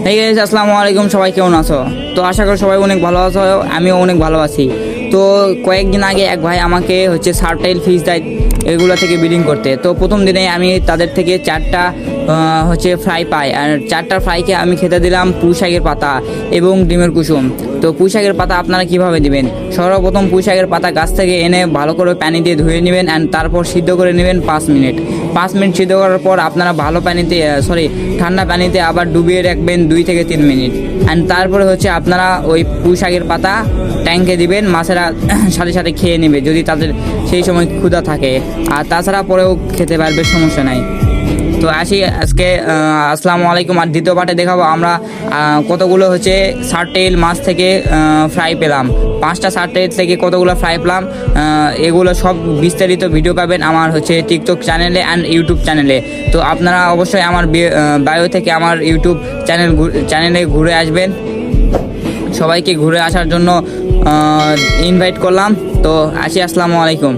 এই গাইস আসসালামু আলাইকুম, সবাই কেমন আছো? তো আশা করি সবাই অনেক ভালো আছো, আমিও অনেক ভালো আছি। তো কয়েকদিন আগে এক ভাই আমাকে সারটাইল ফিশ দেয় এগুলো থেকে ব্রিডিং করতে। তো প্রথম দিনে আমি তাদের থেকে 4টা ফ্রাই পাই, আর 4টা ফ্রাইকে আমি খেতে দিলাম পুঁই শাকের পাতা এবং ডিমের কুসুম। তো পুঁই শাকের পাতা আপনারা কিভাবে দিবেন? সর্বপ্রথম পুঁই শাকের পাতা গাছ থেকে এনে ভালো করে পানি দিয়ে ধুয়ে নেবেন, অ্যান্ড তারপর সিদ্ধ করে নেবেন 5 মিনিট। 5 মিনিট সিদ্ধ করার পর আপনারা ভালো পানিতে ঠান্ডা পানিতে আবার ডুবিয়ে রাখবেন 2 থেকে 3 মিনিট। অ্যান্ড তারপরে আপনারা ওই পুঁই শাকের পাতা ট্যাঙ্কে দিবেন, মাছেরা সাথে সাথে খেয়ে নেবে যদি তাদের সেই সময় ক্ষুধা থাকে, আর তাছাড়া পরেও খেতে পারবে, সমস্যা নাই। তো আসি আজকে, আসসালামু আলাইকুম। আর দ্বিতীয় পার্টে দেখাবো আমরা কতগুলো সারটেইল মাছ থেকে ফ্রাই পেলাম, 5টা সারটেইল থেকে কতগুলো ফ্রাই পেলাম। এগুলো সব বিস্তারিত ভিডিও পাবেন আমার টিকটক চ্যানেলে অ্যান্ড ইউটিউব চ্যানেলে। তো আপনারা অবশ্যই আমার বায়ো থেকে আমার ইউটিউব চ্যানেলে ঘুরে আসবেন। সবাইকে ঘুরে আসার জন্য ইনভাইট করলাম। তো আসি, আসসালামু আলাইকুম।